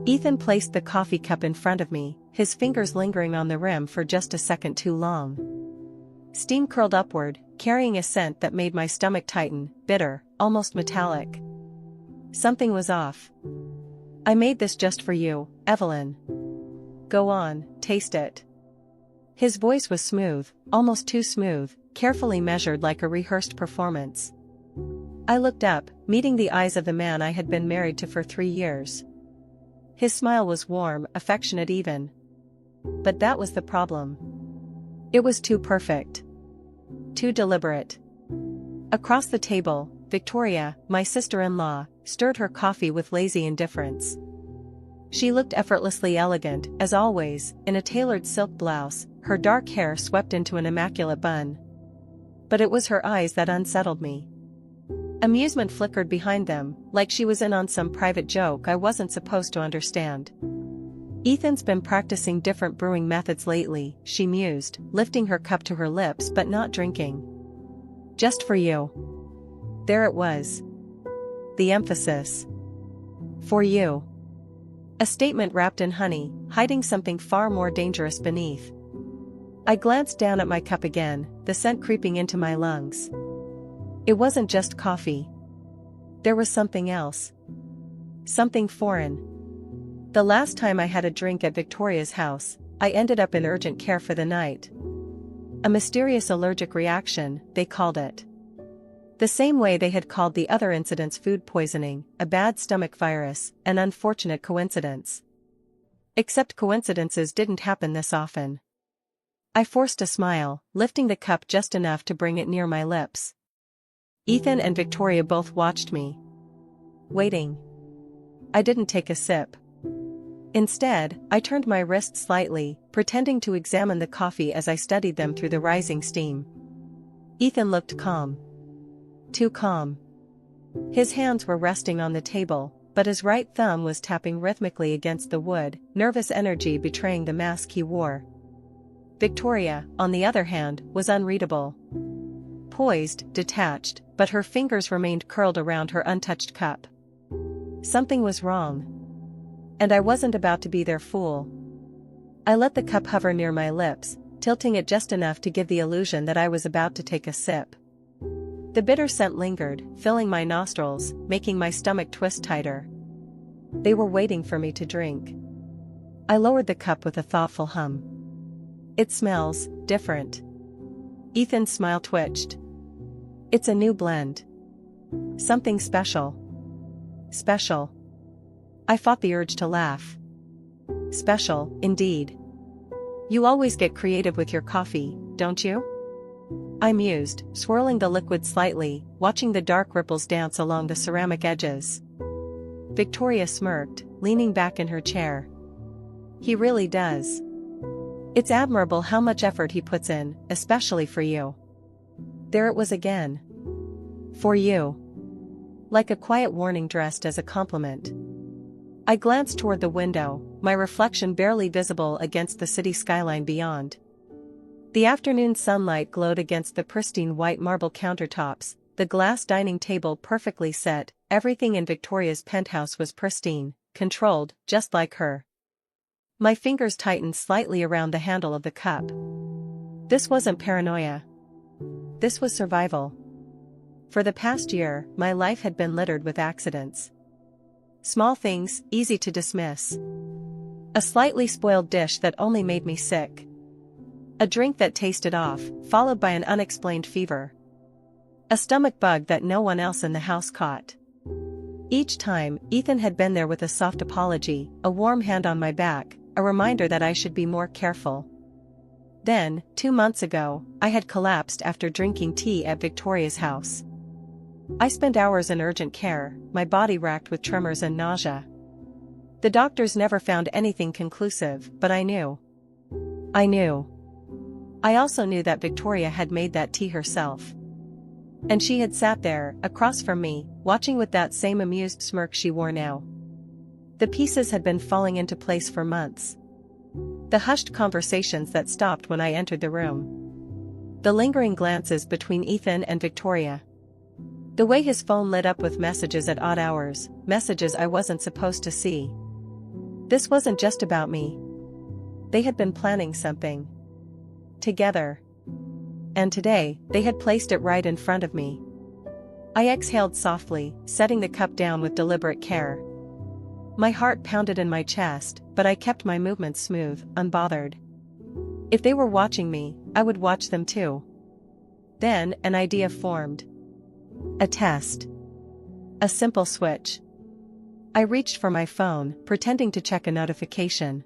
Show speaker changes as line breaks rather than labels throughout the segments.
Ethan placed the coffee cup in front of me, his fingers lingering on the rim for just a second too long. Steam curled upward, carrying a scent that made my stomach tighten, bitter, almost metallic. Something was off. "I made this just for you, Evelyn. Go on, taste it." His voice was smooth, almost too smooth, carefully measured like a rehearsed performance. I looked up, meeting the eyes of the man I had been married to for 3 years. His smile was warm, affectionate even. But that was the problem. It was too perfect. Too deliberate. Across the table, Victoria, my sister-in-law, stirred her coffee with lazy indifference. She looked effortlessly elegant, as always, in a tailored silk blouse, her dark hair swept into an immaculate bun. But it was her eyes that unsettled me. Amusement flickered behind them, like she was in on some private joke I wasn't supposed to understand. "Ethan's been practicing different brewing methods lately," she mused, lifting her cup to her lips but not drinking. "Just for you." There it was. The emphasis. For you. A statement wrapped in honey, hiding something far more dangerous beneath. I glanced down at my cup again, the scent creeping into my lungs. It wasn't just coffee. There was something else. Something foreign. The last time I had a drink at Victoria's house, I ended up in urgent care for the night. A mysterious allergic reaction, they called it. The same way they had called the other incidents food poisoning, a bad stomach virus, an unfortunate coincidence. Except coincidences didn't happen this often. I forced a smile, lifting the cup just enough to bring it near my lips. Ethan and Victoria both watched me. Waiting. I didn't take a sip. Instead, I turned my wrist slightly, pretending to examine the coffee as I studied them through the rising steam. Ethan looked calm. Too calm. His hands were resting on the table, but his right thumb was tapping rhythmically against the wood, nervous energy betraying the mask he wore. Victoria, on the other hand, was unreadable. Poised, detached, but her fingers remained curled around her untouched cup. Something was wrong. And I wasn't about to be their fool. I let the cup hover near my lips, tilting it just enough to give the illusion that I was about to take a sip. The bitter scent lingered, filling my nostrils, making my stomach twist tighter. They were waiting for me to drink. I lowered the cup with a thoughtful hum. "It smells different." Ethan's smile twitched. "It's a new blend. Something special." Special. I fought the urge to laugh. Special, indeed. "You always get creative with your coffee, don't you?" I mused, swirling the liquid slightly, watching the dark ripples dance along the ceramic edges. Victoria smirked, leaning back in her chair. "He really does. It's admirable how much effort he puts in, especially for you." There it was again. For you. Like a quiet warning dressed as a compliment. I glanced toward the window, my reflection barely visible against the city skyline beyond. The afternoon sunlight glowed against the pristine white marble countertops, the glass dining table perfectly set, everything in Victoria's penthouse was pristine, controlled, just like her. My fingers tightened slightly around the handle of the cup. This wasn't paranoia. This was survival. For the past year, my life had been littered with accidents. Small things, easy to dismiss. A slightly spoiled dish that only made me sick. A drink that tasted off, followed by an unexplained fever. A stomach bug that no one else in the house caught. Each time, Ethan had been there with a soft apology, a warm hand on my back, a reminder that I should be more careful. Then, 2 months ago, I had collapsed after drinking tea at Victoria's house. I spent hours in urgent care, my body racked with tremors and nausea. The doctors never found anything conclusive, but I knew. I knew. I also knew that Victoria had made that tea herself. And she had sat there, across from me, watching with that same amused smirk she wore now. The pieces had been falling into place for months. The hushed conversations that stopped when I entered the room. The lingering glances between Ethan and Victoria. The way his phone lit up with messages at odd hours, messages I wasn't supposed to see. This wasn't just about me. They had been planning something together. And today, they had placed it right in front of me. I exhaled softly, setting the cup down with deliberate care. My heart pounded in my chest, but I kept my movements smooth, unbothered. If they were watching me, I would watch them too. Then, an idea formed. A test. A simple switch. I reached for my phone, pretending to check a notification.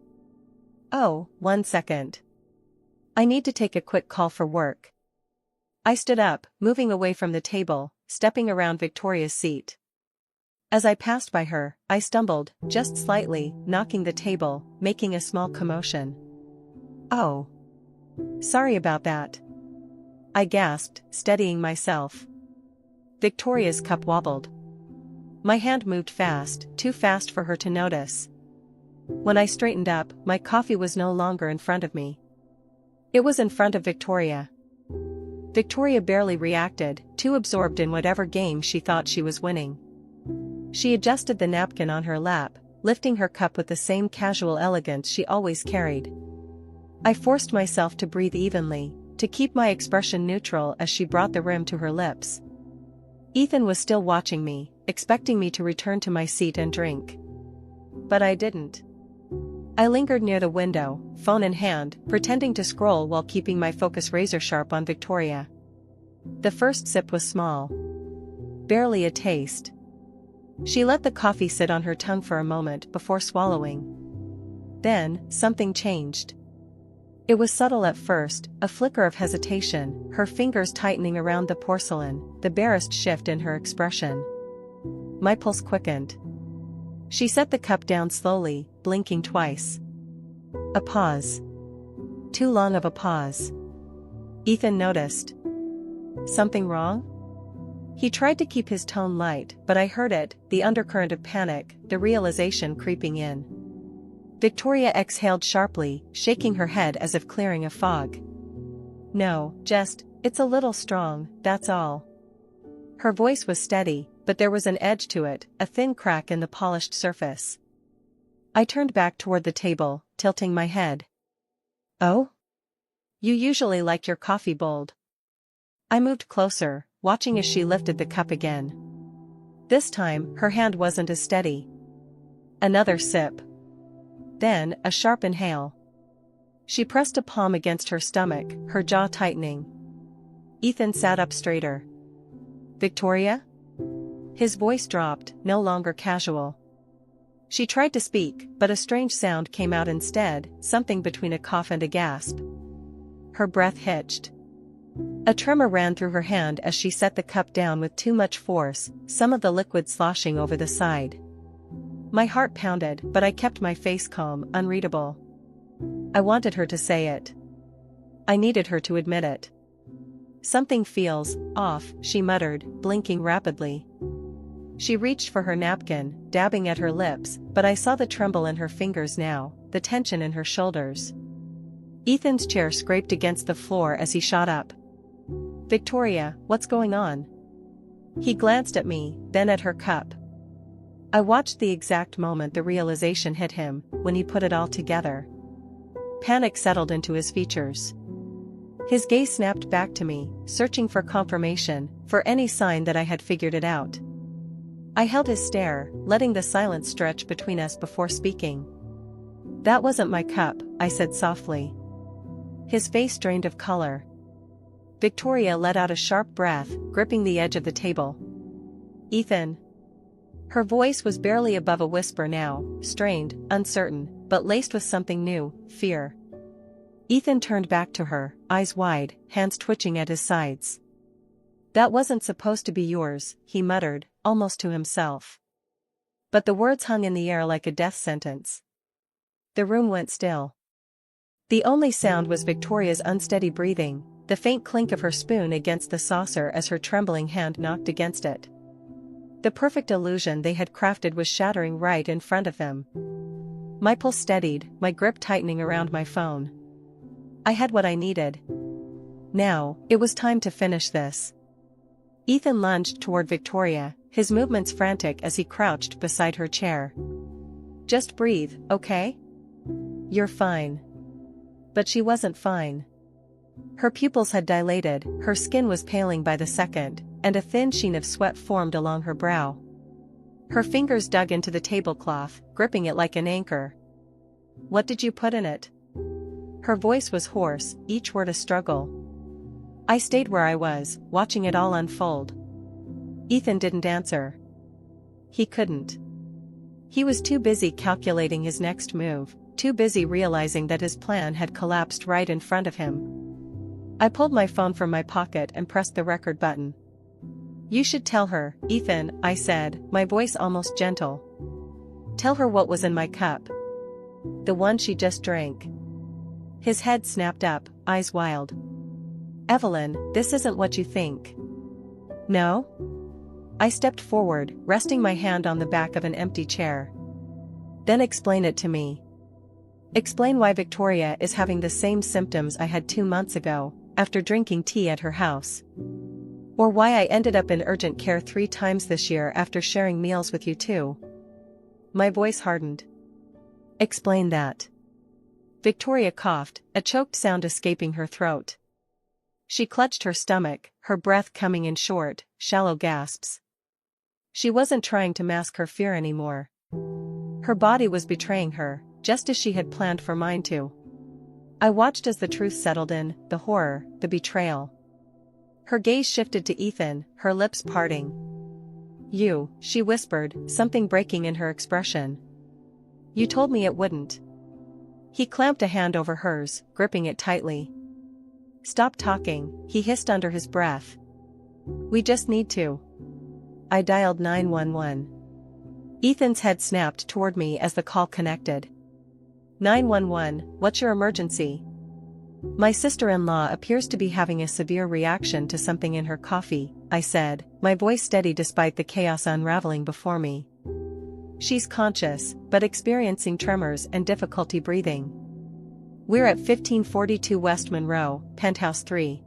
Oh, 1 second. I need to take a quick call for work. I stood up, moving away from the table, stepping around Victoria's seat. As I passed by her, I stumbled, just slightly, knocking the table, making a small commotion. Oh. Sorry about that. I gasped, steadying myself. Victoria's cup wobbled. My hand moved fast, too fast for her to notice. When I straightened up, my coffee was no longer in front of me. It was in front of Victoria. Victoria barely reacted, too absorbed in whatever game she thought she was winning. She adjusted the napkin on her lap, lifting her cup with the same casual elegance she always carried. I forced myself to breathe evenly, to keep my expression neutral as she brought the rim to her lips. Ethan was still watching me, expecting me to return to my seat and drink. But I didn't. I lingered near the window, phone in hand, pretending to scroll while keeping my focus razor-sharp on Victoria. The first sip was small. Barely a taste. She let the coffee sit on her tongue for a moment before swallowing. Then, something changed. It was subtle at first, a flicker of hesitation, her fingers tightening around the porcelain, the barest shift in her expression. My pulse quickened. She set the cup down slowly, blinking twice. A pause. Too long of a pause. Ethan noticed. Something wrong? He tried to keep his tone light, but I heard it, the undercurrent of panic, the realization creeping in. Victoria exhaled sharply, shaking her head as if clearing a fog. No, it's a little strong, that's all. Her voice was steady, but there was an edge to it, a thin crack in the polished surface. I turned back toward the table, tilting my head. Oh? You usually like your coffee bold. I moved closer, watching as she lifted the cup again. This time, her hand wasn't as steady. Another sip. Then, a sharp inhale. She pressed a palm against her stomach, her jaw tightening. Ethan sat up straighter. Victoria? His voice dropped, no longer casual. She tried to speak, but a strange sound came out instead, something between a cough and a gasp. Her breath hitched. A tremor ran through her hand as she set the cup down with too much force, some of the liquid sloshing over the side. My heart pounded, but I kept my face calm, unreadable. I wanted her to say it. I needed her to admit it. Something feels off, she muttered, blinking rapidly. She reached for her napkin, dabbing at her lips, but I saw the tremble in her fingers now, the tension in her shoulders. Ethan's chair scraped against the floor as he shot up. Victoria, what's going on? He glanced at me, then at her cup. I watched the exact moment the realization hit him, when he put it all together. Panic settled into his features. His gaze snapped back to me, searching for confirmation, for any sign that I had figured it out. I held his stare, letting the silence stretch between us before speaking. That wasn't my cup, I said softly. His face drained of color. Victoria let out a sharp breath, gripping the edge of the table. Ethan. Her voice was barely above a whisper now, strained, uncertain, but laced with something new, fear. Ethan turned back to her, eyes wide, hands twitching at his sides. That wasn't supposed to be yours, he muttered, almost to himself. But the words hung in the air like a death sentence. The room went still. The only sound was Victoria's unsteady breathing, the faint clink of her spoon against the saucer as her trembling hand knocked against it. The perfect illusion they had crafted was shattering right in front of them. My pulse steadied, my grip tightening around my phone. I had what I needed. Now, it was time to finish this. Ethan lunged toward Victoria, his movements frantic as he crouched beside her chair. Just breathe, okay? You're fine. But she wasn't fine. Her pupils had dilated, her skin was paling by the second, and a thin sheen of sweat formed along her brow. Her fingers dug into the tablecloth, gripping it like an anchor. What did you put in it? Her voice was hoarse, each word a struggle. I stayed where I was, watching it all unfold. Ethan didn't answer. He couldn't. He was too busy calculating his next move, too busy realizing that his plan had collapsed right in front of him. I pulled my phone from my pocket and pressed the record button. You should tell her, Ethan, I said, my voice almost gentle. Tell her what was in my cup. The one she just drank. His head snapped up, eyes wild. Evelyn, this isn't what you think. No? I stepped forward, resting my hand on the back of an empty chair. Then explain it to me. Explain why Victoria is having the same symptoms I had 2 months ago, after drinking tea at her house. Or why I ended up in urgent care 3 times this year after sharing meals with you too. My voice hardened. Explain that. Victoria coughed, a choked sound escaping her throat. She clutched her stomach, her breath coming in short, shallow gasps. She wasn't trying to mask her fear anymore. Her body was betraying her, just as she had planned for mine to. I watched as the truth settled in, the horror, the betrayal. Her gaze shifted to Ethan, her lips parting. You, she whispered, something breaking in her expression. You told me it wouldn't. He clamped a hand over hers, gripping it tightly. Stop talking, he hissed under his breath. We just need to. I dialed 911. Ethan's head snapped toward me as the call connected. 911, what's your emergency? My sister-in-law appears to be having a severe reaction to something in her coffee, I said, my voice steady despite the chaos unraveling before me. She's conscious, but experiencing tremors and difficulty breathing. We're at 1542 West Monroe, Penthouse 3.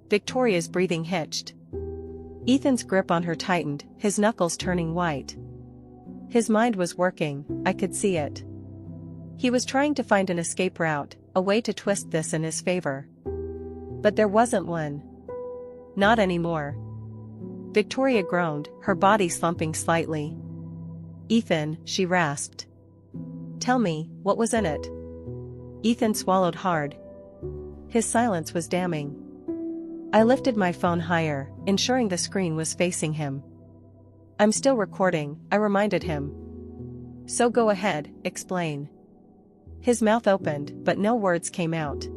Victoria's breathing hitched. Ethan's grip on her tightened, his knuckles turning white. His mind was working, I could see it. He was trying to find an escape route, a way to twist this in his favor. But there wasn't one. Not anymore. Victoria groaned, her body slumping slightly. Ethan, she rasped. Tell me, what was in it? Ethan swallowed hard. His silence was damning. I lifted my phone higher, ensuring the screen was facing him. I'm still recording, I reminded him. So go ahead, explain. His mouth opened, but no words came out.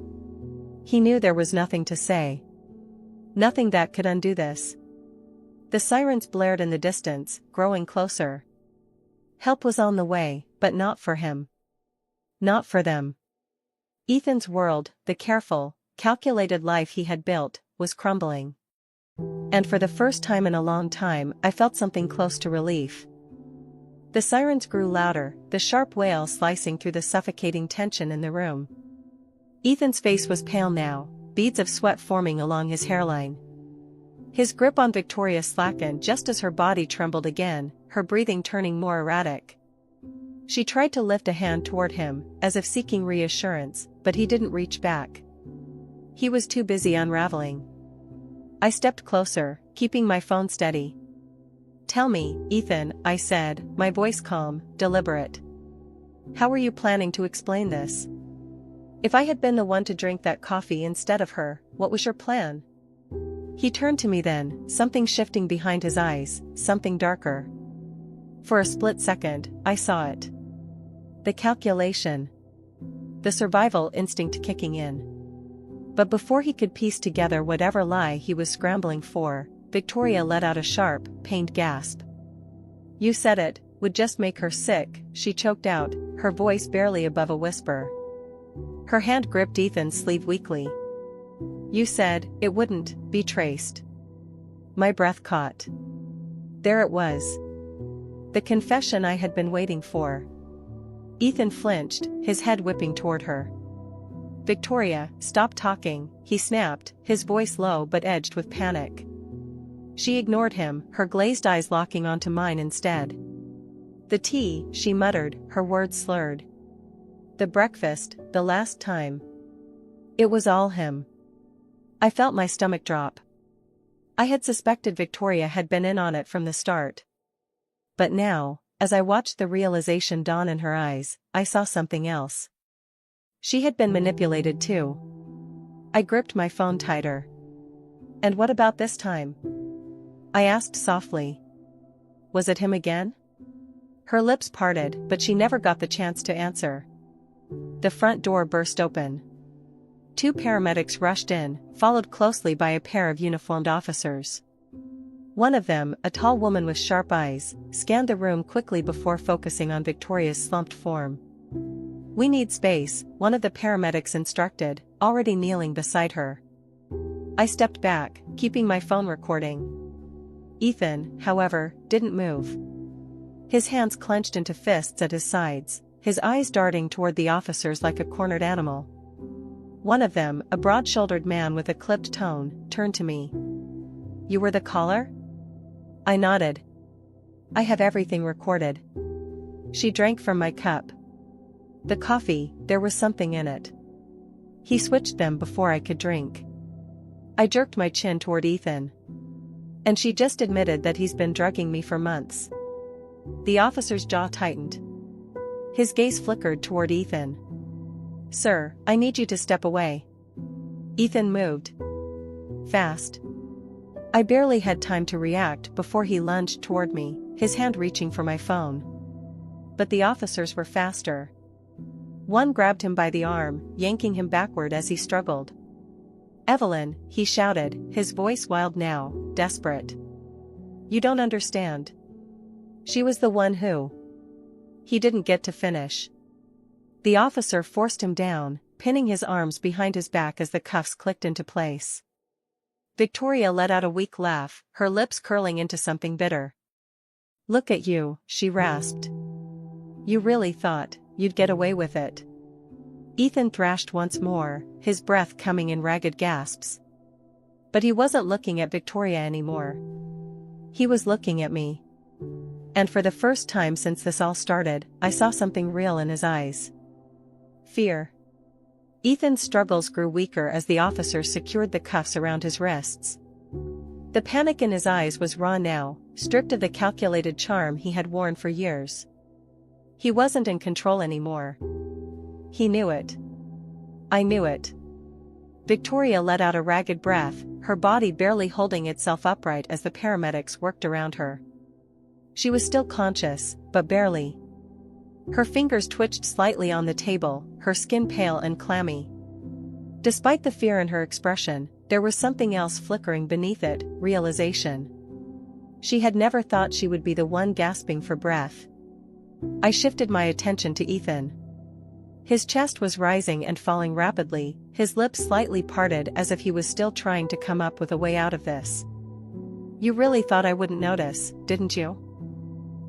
He knew there was nothing to say. Nothing that could undo this. The sirens blared in the distance, growing closer. Help was on the way, but not for him. Not for them. Ethan's world, the careful, calculated life he had built, was crumbling. And for the first time in a long time, I felt something close to relief. The sirens grew louder, the sharp wail slicing through the suffocating tension in the room. Ethan's face was pale now, beads of sweat forming along his hairline. His grip on Victoria slackened just as her body trembled again, her breathing turning more erratic. She tried to lift a hand toward him, as if seeking reassurance, but he didn't reach back. He was too busy unraveling. I stepped closer, keeping my phone steady. Tell me, Ethan, I said, my voice calm, deliberate. How were you planning to explain this? If I had been the one to drink that coffee instead of her, what was your plan? He turned to me then, something shifting behind his eyes, something darker. For a split second, I saw it. The calculation. The survival instinct kicking in. But before he could piece together whatever lie he was scrambling for, Victoria let out a sharp, pained gasp. You said it, would just make her sick, she choked out, her voice barely above a whisper. Her hand gripped Ethan's sleeve weakly. You said, it wouldn't be traced. My breath caught. There it was. The confession I had been waiting for. Ethan flinched, his head whipping toward her. Victoria, stop talking, he snapped, his voice low but edged with panic. She ignored him, her glazed eyes locking onto mine instead. The tea, she muttered, her words slurred. The breakfast, the last time. It was all him. I felt my stomach drop. I had suspected Victoria had been in on it from the start. But now, as I watched the realization dawn in her eyes, I saw something else. She had been manipulated too. I gripped my phone tighter. And what about this time? I asked softly. Was it him again? Her lips parted, but she never got the chance to answer. The front door burst open. 2 paramedics rushed in, followed closely by a pair of uniformed officers. One of them, a tall woman with sharp eyes, scanned the room quickly before focusing on Victoria's slumped form. "We need space," one of the paramedics instructed, already kneeling beside her. I stepped back, keeping my phone recording. Ethan, however, didn't move. His hands clenched into fists at his sides, his eyes darting toward the officers like a cornered animal. One of them, a broad-shouldered man with a clipped tone, turned to me. "You were the caller?" I nodded. "I have everything recorded." She drank from my cup. The coffee, there was something in it. He switched them before I could drink. I jerked my chin toward Ethan. "And she just admitted that he's been drugging me for months." The officer's jaw tightened. His gaze flickered toward Ethan. "Sir, I need you to step away." Ethan moved. Fast. I barely had time to react before he lunged toward me, his hand reaching for my phone. But the officers were faster. One grabbed him by the arm, yanking him backward as he struggled. "Evelyn," he shouted, his voice wild now, desperate. "You don't understand. She was the one who—" He didn't get to finish. The officer forced him down, pinning his arms behind his back as the cuffs clicked into place. Victoria let out a weak laugh, her lips curling into something bitter. "Look at you," she rasped. "You really thought you'd get away with it." Ethan thrashed once more, his breath coming in ragged gasps. But he wasn't looking at Victoria anymore. He was looking at me. And for the first time since this all started, I saw something real in his eyes. Fear. Ethan's struggles grew weaker as the officers secured the cuffs around his wrists. The panic in his eyes was raw now, stripped of the calculated charm he had worn for years. He wasn't in control anymore. He knew it. I knew it. Victoria let out a ragged breath, her body barely holding itself upright as the paramedics worked around her. She was still conscious, but barely. Her fingers twitched slightly on the table, her skin pale and clammy. Despite the fear in her expression, there was something else flickering beneath it, realization. She had never thought she would be the one gasping for breath. I shifted my attention to Ethan. His chest was rising and falling rapidly, his lips slightly parted as if he was still trying to come up with a way out of this. "You really thought I wouldn't notice, didn't you?"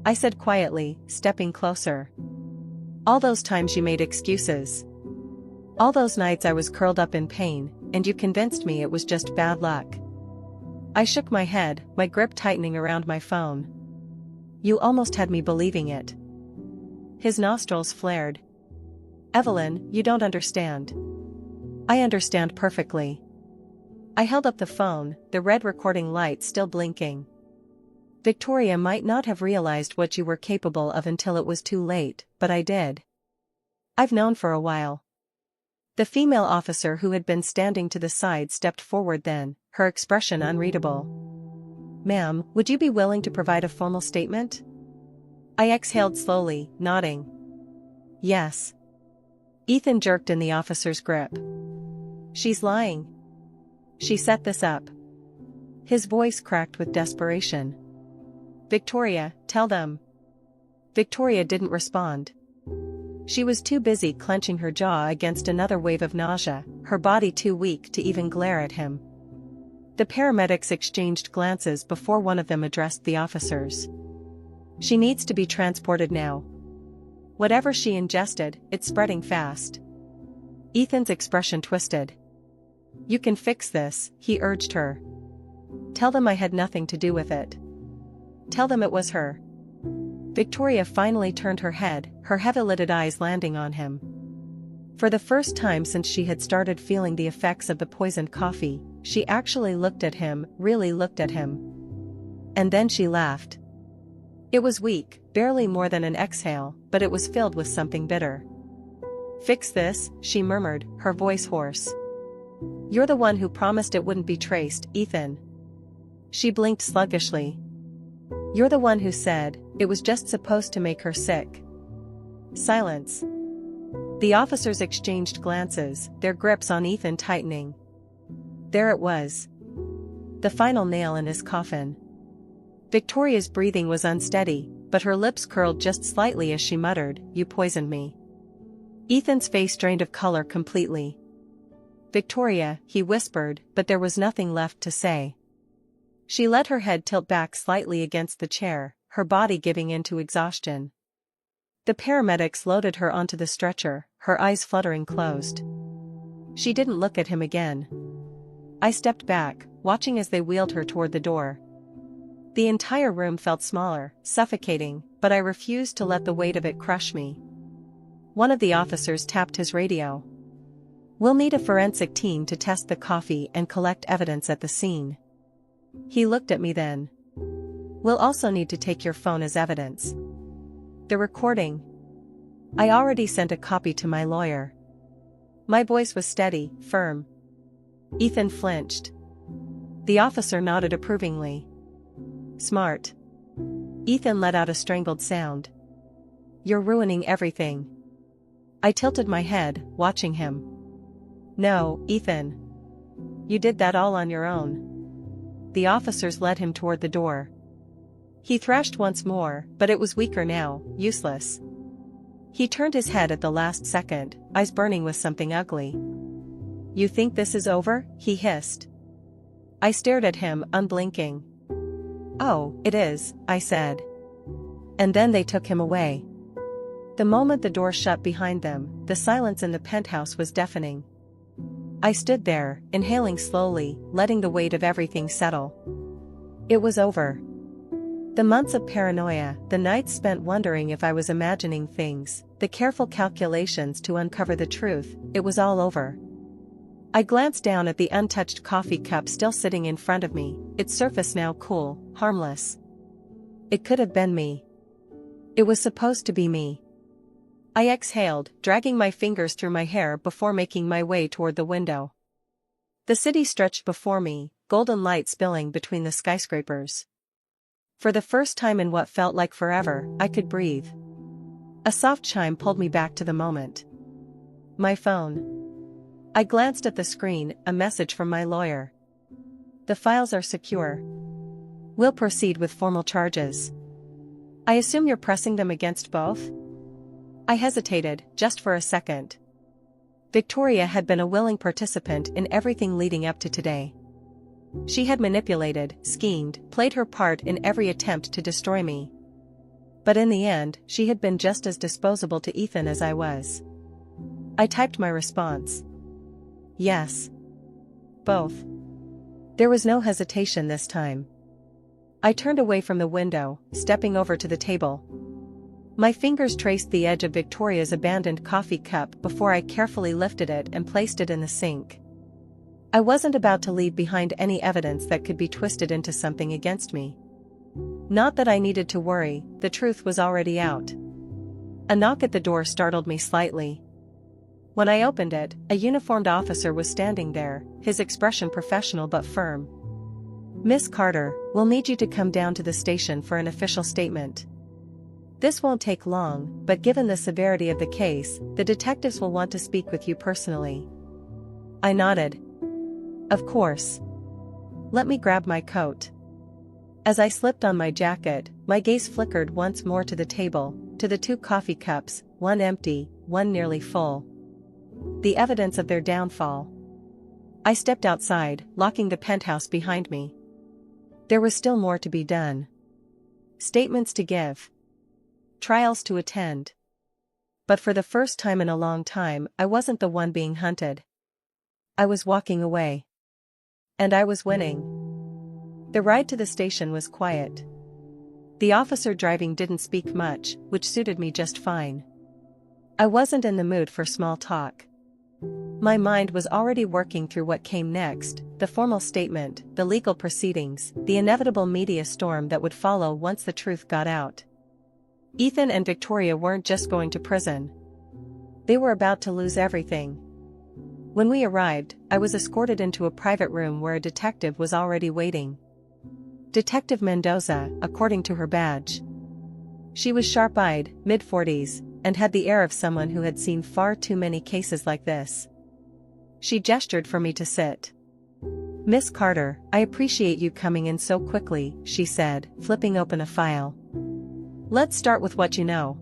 I said quietly, stepping closer. "All those times you made excuses. All those nights I was curled up in pain, and you convinced me it was just bad luck." I shook my head, my grip tightening around my phone. "You almost had me believing it." His nostrils flared. "Evelyn, you don't understand." "I understand perfectly." I held up the phone, the red recording light still blinking. "Victoria might not have realized what you were capable of until it was too late, but I did. I've known for a while." The female officer who had been standing to the side stepped forward then, her expression unreadable. "Ma'am, would you be willing to provide a formal statement?" I exhaled slowly, nodding. "Yes." Ethan jerked in the officer's grip. "She's lying. She set this up." His voice cracked with desperation. "Victoria, tell them." Victoria didn't respond. She was too busy clenching her jaw against another wave of nausea, her body too weak to even glare at him. The paramedics exchanged glances before one of them addressed the officers. "She needs to be transported now. Whatever she ingested, it's spreading fast." Ethan's expression twisted. "You can fix this," he urged her. "Tell them I had nothing to do with it. Tell them it was her." Victoria finally turned her head, her heavy-lidded eyes landing on him. For the first time since she had started feeling the effects of the poisoned coffee, she actually looked at him, really looked at him. And then she laughed. It was weak, barely more than an exhale, but it was filled with something bitter. "Fix this," she murmured, her voice hoarse. "You're the one who promised it wouldn't be traced, Ethan." She blinked sluggishly. "You're the one who said it was just supposed to make her sick." Silence. The officers exchanged glances, their grips on Ethan tightening. There it was. The final nail in his coffin. Victoria's breathing was unsteady, but her lips curled just slightly as she muttered, "You poisoned me." Ethan's face drained of color completely. "Victoria," he whispered, but there was nothing left to say. She let her head tilt back slightly against the chair, her body giving in to exhaustion. The paramedics loaded her onto the stretcher, her eyes fluttering closed. She didn't look at him again. I stepped back, watching as they wheeled her toward the door. The entire room felt smaller, suffocating, but I refused to let the weight of it crush me. One of the officers tapped his radio. "We'll need a forensic team to test the coffee and collect evidence at the scene." He looked at me then. "We'll also need to take your phone as evidence." "The recording?" "I already sent a copy to my lawyer." My voice was steady, firm. Ethan flinched. The officer nodded approvingly. "Smart." Ethan let out a strangled sound. "You're ruining everything." I tilted my head, watching him. "No, Ethan. You did that all on your own." The officers led him toward the door. He thrashed once more, but it was weaker now, useless. He turned his head at the last second, eyes burning with something ugly. "You think this is over?" he hissed. I stared at him, unblinking. "Oh, it is," I said. And then they took him away. The moment the door shut behind them, the silence in the penthouse was deafening. I stood there, inhaling slowly, letting the weight of everything settle. It was over. The months of paranoia, the nights spent wondering if I was imagining things, the careful calculations to uncover the truth, it was all over. I glanced down at the untouched coffee cup still sitting in front of me, its surface now cool, harmless. It could have been me. It was supposed to be me. I exhaled, dragging my fingers through my hair before making my way toward the window. The city stretched before me, golden light spilling between the skyscrapers. For the first time in what felt like forever, I could breathe. A soft chime pulled me back to the moment. My phone. I glanced at the screen, a message from my lawyer. "The files are secure. We'll proceed with formal charges." "I assume you're pressing them against both?" I hesitated, just for a second. Victoria had been a willing participant in everything leading up to today. She had manipulated, schemed, played her part in every attempt to destroy me. But in the end, she had been just as disposable to Ethan as I was. I typed my response. Yes. Both. There was no hesitation this time. I turned away from the window, stepping over to the table. My fingers traced the edge of Victoria's abandoned coffee cup before I carefully lifted it and placed it in the sink. I wasn't about to leave behind any evidence that could be twisted into something against me. Not that I needed to worry, the truth was already out. A knock at the door startled me slightly. When I opened it, a uniformed officer was standing there, his expression professional but firm. "Miss Carter, we'll need you to come down to the station for an official statement. This won't take long, but given the severity of the case, the detectives will want to speak with you personally." I nodded. Of course. Let me grab my coat. As I slipped on my jacket, my gaze flickered once more to the table, to the two coffee cups, one empty, one nearly full. The evidence of their downfall. I stepped outside, locking the penthouse behind me. There was still more to be done. Statements to give. Trials to attend. But for the first time in a long time, I wasn't the one being hunted. I was walking away. And I was winning. The ride to the station was quiet. The officer driving didn't speak much, which suited me just fine. I wasn't in the mood for small talk. My mind was already working through what came next, the formal statement, the legal proceedings, the inevitable media storm that would follow once the truth got out. Ethan and Victoria weren't just going to prison. They were about to lose everything. When we arrived, I was escorted into a private room where a detective was already waiting. Detective Mendoza, according to her badge. She was sharp-eyed, mid-40s, and had the air of someone who had seen far too many cases like this. She gestured for me to sit. "Miss Carter, I appreciate you coming in so quickly," she said, flipping open a file. "Let's start with what you know."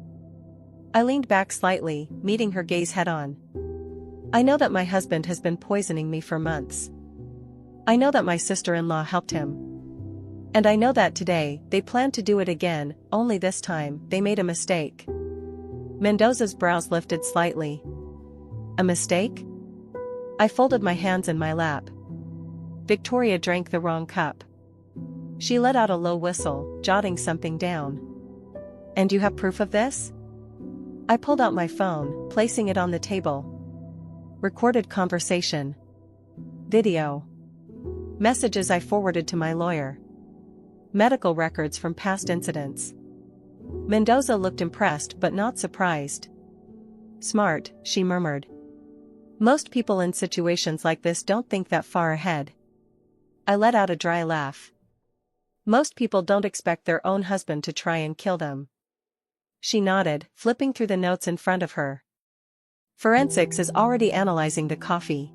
I leaned back slightly, meeting her gaze head-on. "I know that my husband has been poisoning me for months. I know that my sister-in-law helped him. And I know that today, they plan to do it again, only this time, they made a mistake." Mendoza's brows lifted slightly. "A mistake?" I folded my hands in my lap. Victoria drank the wrong cup. She let out a low whistle, jotting something down. "And you have proof of this?" I pulled out my phone, placing it on the table. Recorded conversation. Video. Messages I forwarded to my lawyer. Medical records from past incidents. Mendoza looked impressed but not surprised. "Smart," she murmured. "Most people in situations like this don't think that far ahead." I let out a dry laugh. "Most people don't expect their own husband to try and kill them." She nodded, flipping through the notes in front of her. "Forensics is already analyzing the coffee.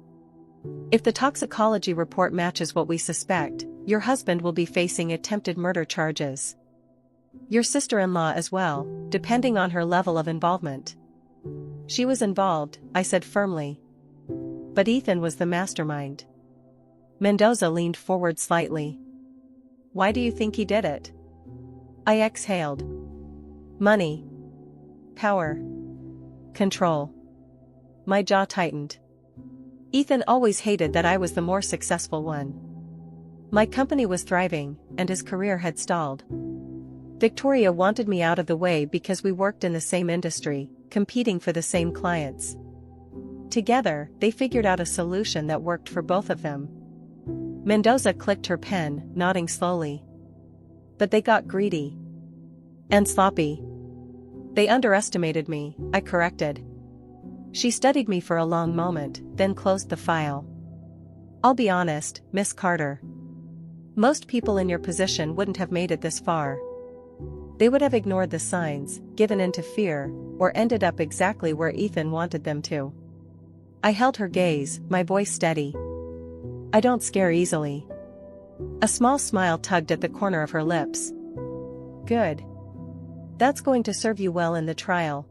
If the toxicology report matches what we suspect, your husband will be facing attempted murder charges. Your sister-in-law as well, depending on her level of involvement." "She was involved," I said firmly. "But Ethan was the mastermind." Mendoza leaned forward slightly. "Why do you think he did it?" I exhaled. "Money. Power. Control." My jaw tightened. Ethan always hated that I was the more successful one. My company was thriving, and his career had stalled. Victoria wanted me out of the way because we worked in the same industry, competing for the same clients. Together, they figured out a solution that worked for both of them. Mendoza clicked her pen, nodding slowly. "But they got greedy. And sloppy." "They underestimated me," I corrected. She studied me for a long moment, then closed the file. "I'll be honest, Miss Carter. Most people in your position wouldn't have made it this far. They would have ignored the signs, given in to fear, or ended up exactly where Ethan wanted them to." I held her gaze, my voice steady. "I don't scare easily." A small smile tugged at the corner of her lips. "Good. That's going to serve you well in the trial."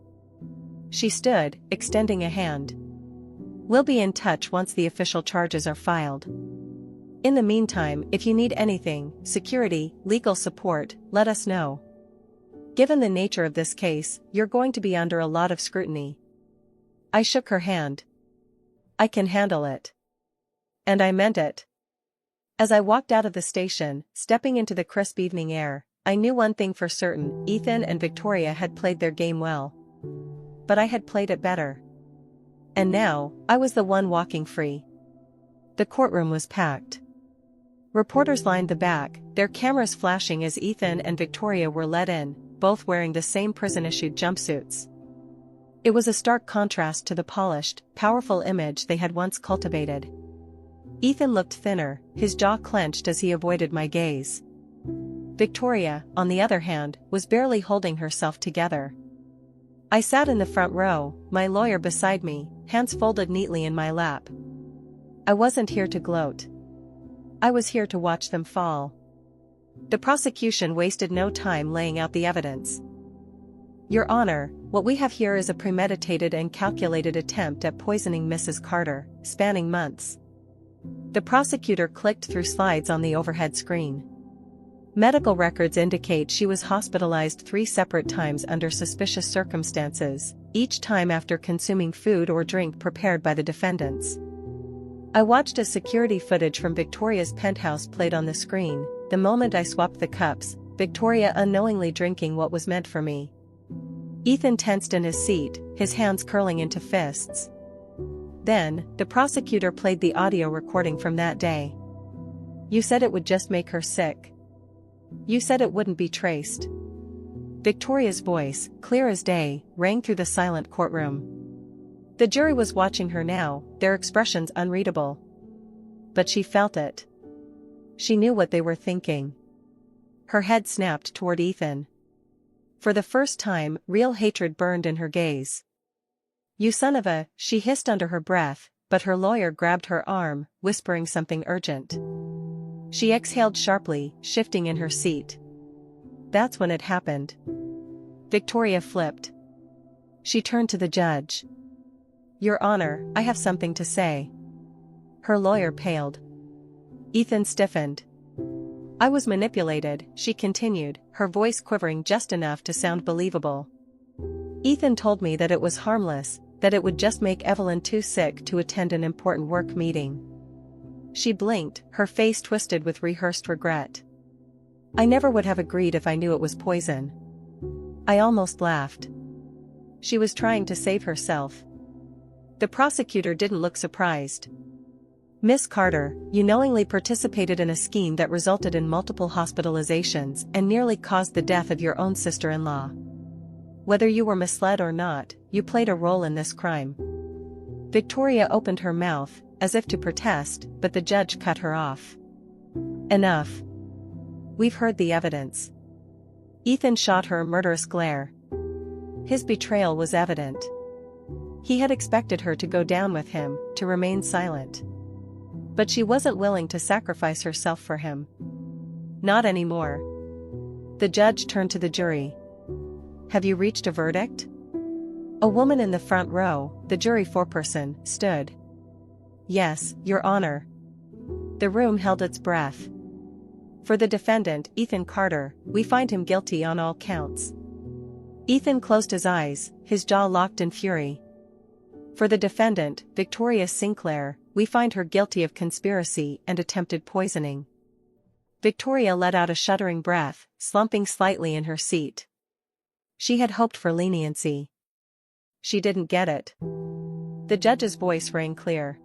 She stood, extending a hand. "We'll be in touch once the official charges are filed. In the meantime, if you need anything, security, legal support, let us know. Given the nature of this case, you're going to be under a lot of scrutiny." I shook her hand. "I can handle it." And I meant it. As I walked out of the station, stepping into the crisp evening air, I knew one thing for certain: Ethan and Victoria had played their game well. But I had played it better. And now, I was the one walking free. The courtroom was packed. Reporters lined the back, their cameras flashing as Ethan and Victoria were let in, both wearing the same prison-issued jumpsuits. It was a stark contrast to the polished, powerful image they had once cultivated. Ethan looked thinner, his jaw clenched as he avoided my gaze. Victoria, on the other hand, was barely holding herself together. I sat in the front row, my lawyer beside me, hands folded neatly in my lap. I wasn't here to gloat. I was here to watch them fall. The prosecution wasted no time laying out the evidence. "Your Honor, what we have here is a premeditated and calculated attempt at poisoning Mrs. Carter, spanning months." The prosecutor clicked through slides on the overhead screen. Medical records indicate she was hospitalized 3 separate times under suspicious circumstances, each time after consuming food or drink prepared by the defendants. I watched as security footage from Victoria's penthouse played on the screen. The moment I swapped the cups, Victoria unknowingly drinking what was meant for me. Ethan tensed in his seat, his hands curling into fists. Then, the prosecutor played the audio recording from that day. You said it would just make her sick. You said it wouldn't be traced. Victoria's voice, clear as day, rang through the silent courtroom. The jury was watching her now, their expressions unreadable. But she felt it. She knew what they were thinking. Her head snapped toward Ethan. For the first time, real hatred burned in her gaze. You son of a, she hissed under her breath, but her lawyer grabbed her arm, whispering something urgent. She exhaled sharply, shifting in her seat. That's when it happened. Victoria flipped. She turned to the judge. Your Honor, I have something to say. Her lawyer paled. Ethan stiffened. I was manipulated, she continued, her voice quivering just enough to sound believable. Ethan told me that it was harmless, that it would just make Evelyn too sick to attend an important work meeting. She blinked, her face twisted with rehearsed regret. I never would have agreed if I knew it was poison. I almost laughed. She was trying to save herself. The prosecutor didn't look surprised. Miss Carter, you knowingly participated in a scheme that resulted in multiple hospitalizations and nearly caused the death of your own sister-in-law. Whether you were misled or not, you played a role in this crime. Victoria opened her mouth, as if to protest, but the judge cut her off. Enough. We've heard the evidence. Ethan shot her a murderous glare. His betrayal was evident. He had expected her to go down with him, to remain silent. But she wasn't willing to sacrifice herself for him. Not anymore. The judge turned to the jury. Have you reached a verdict? A woman in the front row, the jury foreperson, stood. Yes, Your Honor. The room held its breath. For the defendant, Ethan Carter, we find him guilty on all counts. Ethan closed his eyes, his jaw locked in fury. For the defendant, Victoria Sinclair, we find her guilty of conspiracy and attempted poisoning. Victoria let out a shuddering breath, slumping slightly in her seat. She had hoped for leniency. She didn't get it. The judge's voice rang clear.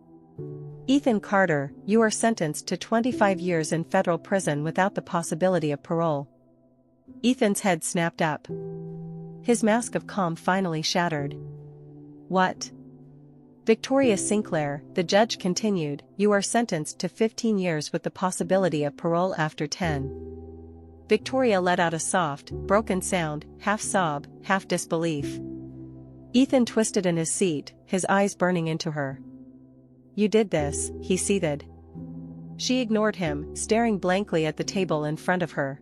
Ethan Carter, you are sentenced to 25 years in federal prison without the possibility of parole. Ethan's head snapped up. His mask of calm finally shattered. What? Victoria Sinclair, the judge continued, you are sentenced to 15 years with the possibility of parole after 10. Victoria let out a soft, broken sound, half sob, half disbelief. Ethan twisted in his seat, his eyes burning into her. You did this, he seethed. She ignored him, staring blankly at the table in front of her.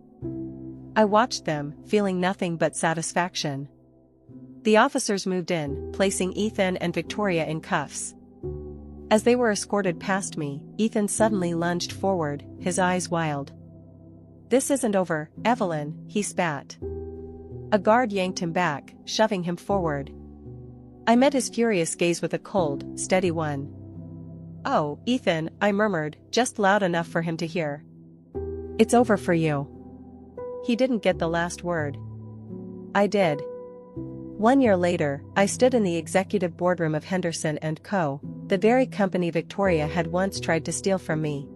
I watched them, feeling nothing but satisfaction. The officers moved in, placing Ethan and Victoria in cuffs. As they were escorted past me, Ethan suddenly lunged forward, his eyes wild. This isn't over, Evelyn, he spat. A guard yanked him back, shoving him forward. I met his furious gaze with a cold, steady one. Oh, Ethan, I murmured, just loud enough for him to hear. It's over for you. He didn't get the last word. I did. 1 year later, I stood in the executive boardroom of Henderson & Co., the very company Victoria had once tried to steal from me.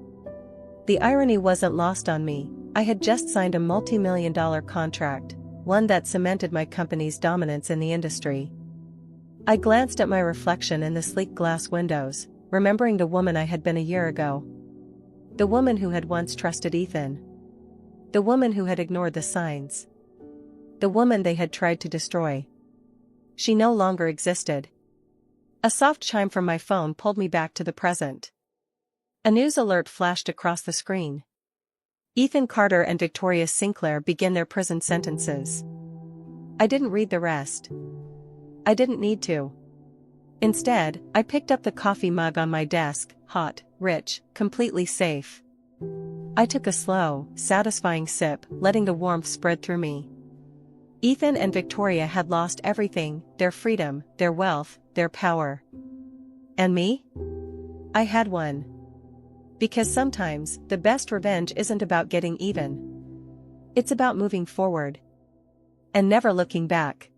The irony wasn't lost on me. I had just signed a multi-million-dollar contract, one that cemented my company's dominance in the industry. I glanced at my reflection in the sleek glass windows, remembering the woman I had been a year ago. The woman who had once trusted Ethan. The woman who had ignored the signs. The woman they had tried to destroy. She no longer existed. A soft chime from my phone pulled me back to the present. A news alert flashed across the screen. Ethan Carter and Victoria Sinclair begin their prison sentences. I didn't read the rest. I didn't need to. Instead, I picked up the coffee mug on my desk, hot, rich, completely safe. I took a slow, satisfying sip, letting the warmth spread through me. Ethan and Victoria had lost everything, their freedom, their wealth, their power. And me? I had won. Because sometimes, the best revenge isn't about getting even. It's about moving forward and never looking back.